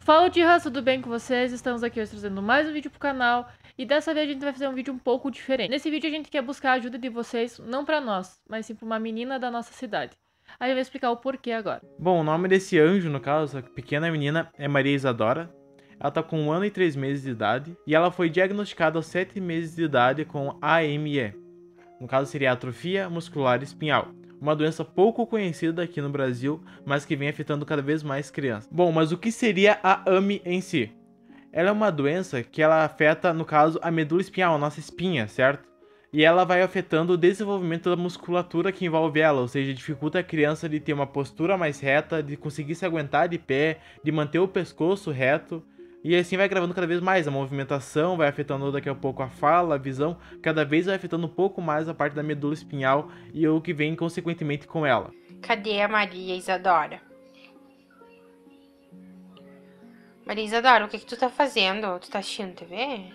Fala Tihãs, tudo bem com vocês? Estamos aqui hoje trazendo mais um vídeo pro canal e dessa vez a gente vai fazer um vídeo um pouco diferente. Nesse vídeo a gente quer buscar a ajuda de vocês, não pra nós, mas sim pra uma menina da nossa cidade. A gente vai explicar o porquê agora. Bom, o nome desse anjo, no caso, essa pequena menina, é Maria Isadora. Ela tá com 1 ano e 3 meses de idade e ela foi diagnosticada aos 7 meses de idade com AME. No caso seria atrofia muscular espinhal. Uma doença pouco conhecida aqui no Brasil, mas que vem afetando cada vez mais crianças. Bom, mas o que seria a AME em si? Ela é uma doença que ela afeta, no caso, a medula espinhal, a nossa espinha, certo? E ela vai afetando o desenvolvimento da musculatura que envolve ela, ou seja, dificulta a criança de ter uma postura mais reta, de conseguir se aguentar de pé, de manter o pescoço reto. E assim vai gravando cada vez mais, a movimentação vai afetando daqui a pouco a fala, a visão, cada vez vai afetando um pouco mais a parte da medula espinhal e o que vem consequentemente com ela. Cadê a Maria Isadora? Maria Isadora, o que tu tá fazendo? Tu tá assistindo TV?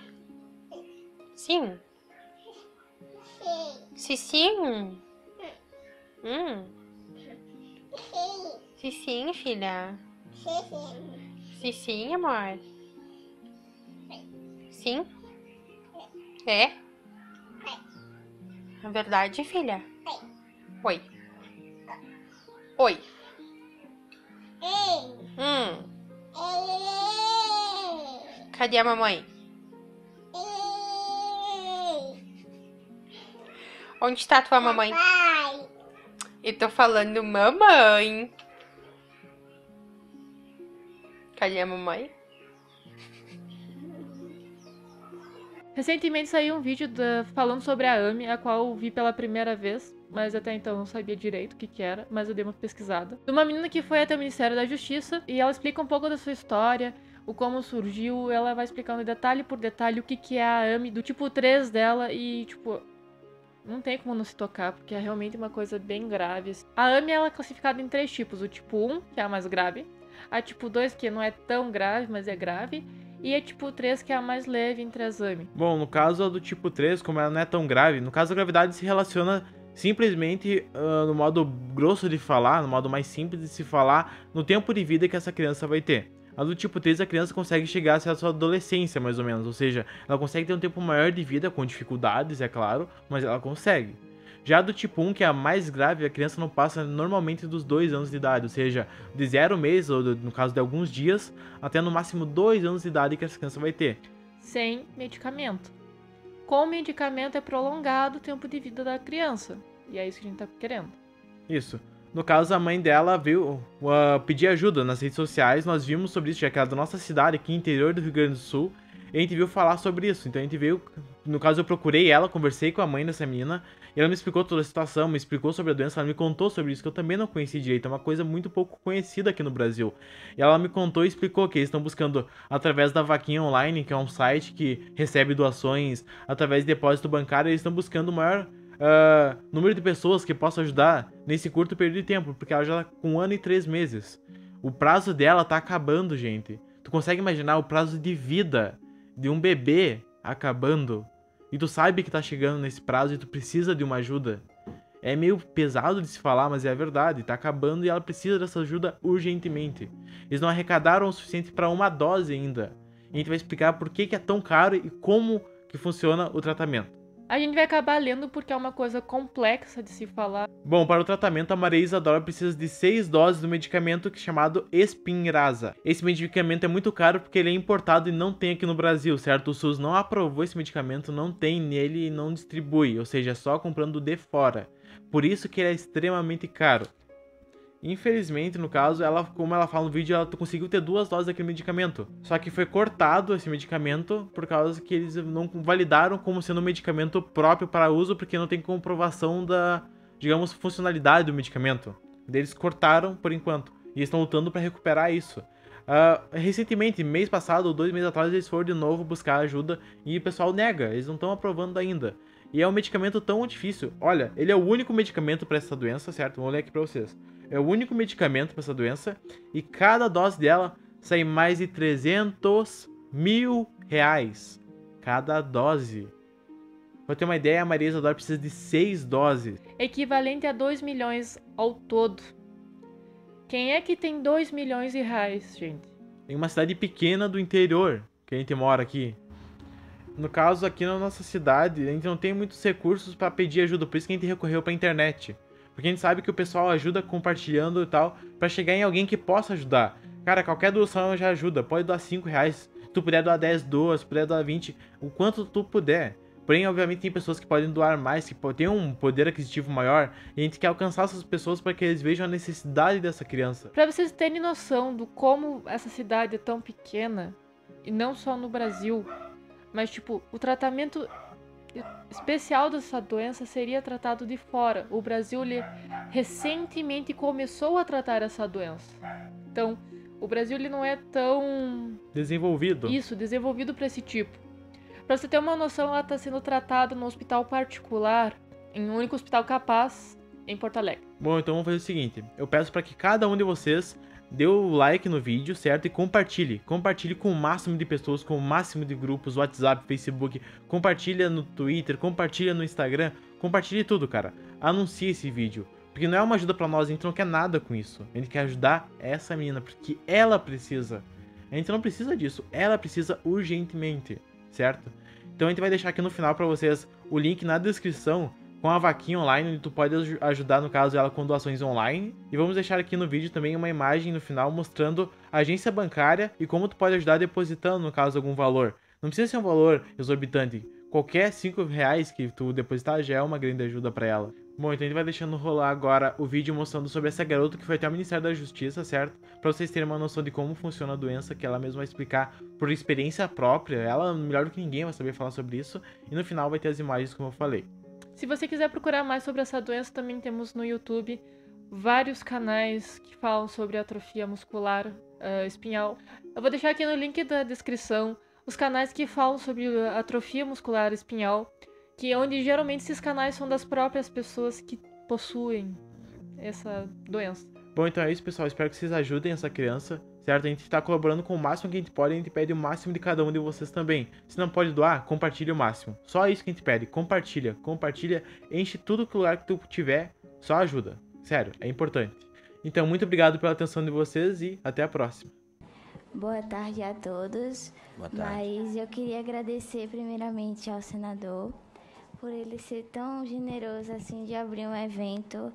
Sim? Sim. Sim? Sim, filha? Sim, amor? Sim? É? É verdade, filha? Oi. Oi. Cadê a mamãe? Onde está tua mamãe? Eu tô falando mamãe. Cadê a mamãe? Recentemente saiu um vídeo falando sobre a AME, a qual eu vi pela primeira vez, mas até então eu não sabia direito o que era, mas eu dei uma pesquisada. De uma menina que foi até o Ministério da Justiça e ela explica um pouco da sua história, o como surgiu, ela vai explicando detalhe por detalhe o que é a AME, do tipo 3 dela e, tipo, não tem como não se tocar, porque é realmente uma coisa bem grave. A AME ela é classificada em 3 tipos, o tipo 1, que é a mais grave, a tipo 2, que não é tão grave, mas é grave, e a tipo 3, que é a mais leve entre as AME. Bom, no caso do tipo 3, como ela não é tão grave, no caso a gravidade se relaciona simplesmente no modo grosso de falar, no modo mais simples de se falar, no tempo de vida que essa criança vai ter. A do tipo 3, a criança consegue chegar a sua adolescência, mais ou menos, ou seja, ela consegue ter um tempo maior de vida, com dificuldades, é claro, mas ela consegue. Já do tipo 1, que é a mais grave, a criança não passa normalmente dos 2 anos de idade, ou seja, de 0 meses, ou no caso de alguns dias, até no máximo 2 anos de idade que essa criança vai ter. Sem medicamento. Com medicamento é prolongado o tempo de vida da criança, e é isso que a gente tá querendo. Isso. No caso, a mãe dela veio pedir ajuda nas redes sociais, nós vimos sobre isso, já que ela é da nossa cidade, aqui interior do Rio Grande do Sul, e a gente viu falar sobre isso. Então a gente veio, no caso eu procurei ela, conversei com a mãe dessa menina, e ela me explicou toda a situação, me explicou sobre a doença, ela me contou sobre isso, que eu também não conheci direito, é uma coisa muito pouco conhecida aqui no Brasil. E ela me contou e explicou que eles estão buscando, através da Vaquinha Online, que é um site que recebe doações através de depósito bancário, eles estão buscando o maior número de pessoas que possam ajudar nesse curto período de tempo, porque ela já tá com 1 ano e 3 meses. O prazo dela tá acabando, gente. Tu consegue imaginar o prazo de vida de um bebê acabando? E tu sabe que tá chegando nesse prazo e tu precisa de uma ajuda. É meio pesado de se falar, mas é a verdade. Tá acabando e ela precisa dessa ajuda urgentemente. Eles não arrecadaram o suficiente para uma dose ainda. E a gente vai explicar por que é tão caro e como que funciona o tratamento. A gente vai acabar lendo porque é uma coisa complexa de se falar. Bom, para o tratamento, a Maria Isadora precisa de 6 doses do medicamento chamado Spinraza. Esse medicamento é muito caro porque ele é importado e não tem aqui no Brasil, certo? O SUS não aprovou esse medicamento, não tem nele e não distribui, ou seja, só comprando de fora. Por isso que ele é extremamente caro. Infelizmente, no caso, como ela fala no vídeo, ela conseguiu ter 2 doses daquele medicamento. Só que foi cortado esse medicamento por causa que eles não validaram como sendo um medicamento próprio para uso, porque não tem comprovação da, digamos, funcionalidade do medicamento. Eles cortaram por enquanto e estão lutando para recuperar isso. Recentemente, mês passado ou 2 meses atrás, eles foram de novo buscar ajuda e o pessoal nega, eles não estão aprovando ainda. E é um medicamento tão difícil. Olha, ele é o único medicamento para essa doença, certo? Vou ler aqui para vocês. É o único medicamento para essa doença e cada dose dela sai mais de 300 mil reais. Cada dose. Pra ter uma ideia, a Maria Isadora precisa de 6 doses. Equivalente a 2 milhões ao todo. Quem é que tem 2 milhões de reais, gente? em uma cidade pequena do interior, que a gente mora aqui. No caso, aqui na nossa cidade, a gente não tem muitos recursos para pedir ajuda, por isso que a gente recorreu para a internet. Porque a gente sabe que o pessoal ajuda compartilhando e tal, para chegar em alguém que possa ajudar. Cara, qualquer doação já ajuda, pode doar 5 reais, se tu puder doar 10, doa, se puder doar 20, o quanto tu puder. Porém, obviamente, tem pessoas que podem doar mais, que têm um poder aquisitivo maior, e a gente quer alcançar essas pessoas para que eles vejam a necessidade dessa criança. Pra vocês terem noção do como essa cidade é tão pequena, e não só no Brasil, mas tipo, o tratamento especial dessa doença seria tratado de fora. O Brasil ele recentemente começou a tratar essa doença. Então, o Brasil ele não é tão Desenvolvido. desenvolvido para esse tipo. Pra você ter uma noção, ela está sendo tratada no hospital particular, em um único hospital capaz, em Porto Alegre. Bom, então vamos fazer o seguinte, eu peço para que cada um de vocês dê o like no vídeo, certo? E compartilhe. Compartilhe com o máximo de pessoas, com o máximo de grupos, WhatsApp, Facebook. Compartilha no Twitter, compartilha no Instagram. Compartilhe tudo, cara. Anuncie esse vídeo. Porque não é uma ajuda pra nós, a gente não quer nada com isso. A gente quer ajudar essa menina, porque ela precisa. A gente não precisa disso, ela precisa urgentemente, certo? Então a gente vai deixar aqui no final pra vocês o link na descrição com a vaquinha online, onde tu pode ajudar, no caso, ela com doações online. E vamos deixar aqui no vídeo também uma imagem no final mostrando a agência bancária e como tu pode ajudar depositando, no caso, algum valor. Não precisa ser um valor exorbitante. Qualquer 5 reais que tu depositar já é uma grande ajuda pra ela. Bom, então a gente vai deixando rolar agora o vídeo mostrando sobre essa garota que foi até o Ministério da Justiça, certo? Pra vocês terem uma noção de como funciona a doença, que ela mesma vai explicar por experiência própria. Ela, melhor do que ninguém, vai saber falar sobre isso. E no final vai ter as imagens, como eu falei. Se você quiser procurar mais sobre essa doença, também temos no YouTube vários canais que falam sobre atrofia muscular espinhal. Eu vou deixar aqui no link da descrição os canais que falam sobre atrofia muscular espinhal, que é onde geralmente esses canais são das próprias pessoas que possuem essa doença. Bom, então é isso, pessoal. Espero que vocês ajudem essa criança, certo? A gente tá colaborando com o máximo que a gente pode, e a gente pede o máximo de cada um de vocês também. Se não pode doar, compartilhe o máximo. Só isso que a gente pede. Compartilha, enche tudo que lugar que tu tiver, só ajuda. Sério, é importante. Então, muito obrigado pela atenção de vocês e até a próxima. Boa tarde a todos. Boa tarde. Mas eu queria agradecer primeiramente ao senador por ele ser tão generoso assim de abrir um evento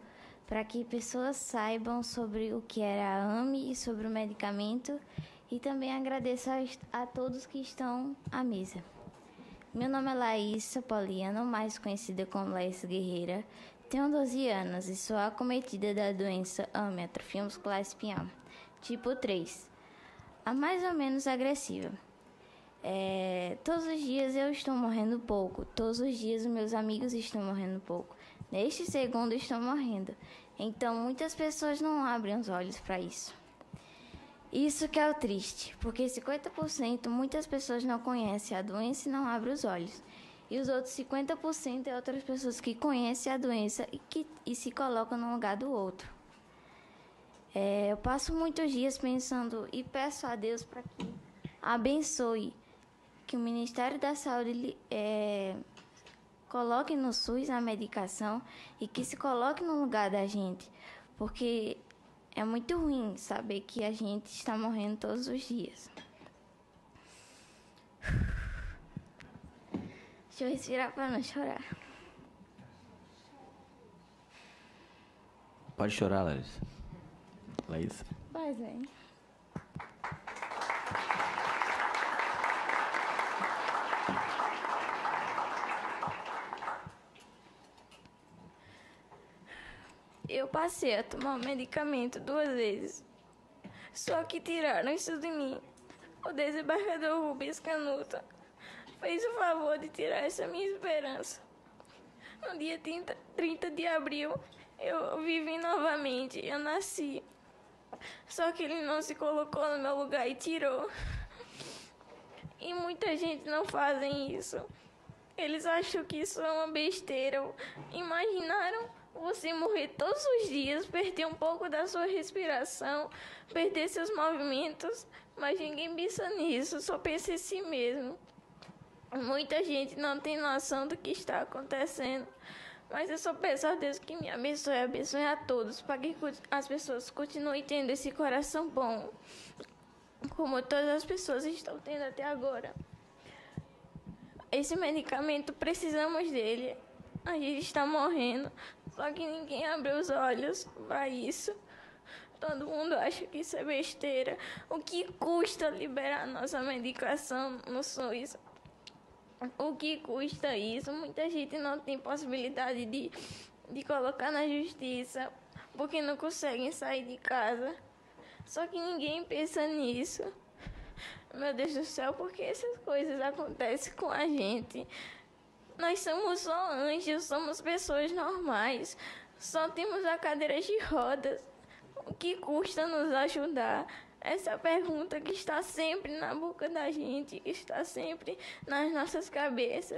para que pessoas saibam sobre o que era a AME e sobre o medicamento, e também agradeço a todos que estão à mesa. Meu nome é Laís Poliano, mais conhecida como Laís Guerreira, tenho 12 anos e sou acometida da doença AME, atrofia muscular espinhal, tipo 3, a mais ou menos agressiva. Todos os dias eu estou morrendo pouco, todos os dias os meus amigos estão morrendo pouco. Neste segundo estou morrendo. Então muitas pessoas não abrem os olhos para isso. Isso que é o triste, porque 50% muitas pessoas não conhecem a doença e não abrem os olhos. E os outros 50% é outras pessoas que conhecem a doença e se colocam no lugar do outro. Eu passo muitos dias pensando e peço a Deus para que abençoe, que o Ministério da Saúde coloque no SUS a medicação e que se coloque no lugar da gente, porque é muito ruim saber que a gente está morrendo todos os dias. Deixa eu respirar para não chorar. Pode chorar, Larissa. Laís. Pois é. Eu passei a tomar o medicamento 2 vezes. Só que tiraram isso de mim. O desembargador Rubens Canuto fez o favor de tirar essa minha esperança. No dia 30 de abril, eu vivi novamente. Eu nasci. Só que ele não se colocou no meu lugar e tirou. E muita gente não fazem isso. Eles acham que isso é uma besteira. Imaginaram você morrer todos os dias, perder um pouco da sua respiração, perder seus movimentos, mas ninguém pensa nisso, só pensa em si mesmo. Muita gente não tem noção do que está acontecendo, mas eu só peço a Deus que me abençoe a todos, para que as pessoas continuem tendo esse coração bom, como todas as pessoas estão tendo até agora. Esse medicamento, precisamos dele. A gente está morrendo, só que ninguém abre os olhos para isso. Todo mundo acha que isso é besteira. O que custa liberar nossa medicação no SUS? O que custa isso? Muita gente não tem possibilidade de colocar na justiça, porque não conseguem sair de casa. Só que ninguém pensa nisso. Meu Deus do céu, por que essas coisas acontecem com a gente? Nós somos só anjos, somos pessoas normais. Só temos a cadeira de rodas. O que custa nos ajudar? Essa é a pergunta que está sempre na boca da gente, que está sempre nas nossas cabeças.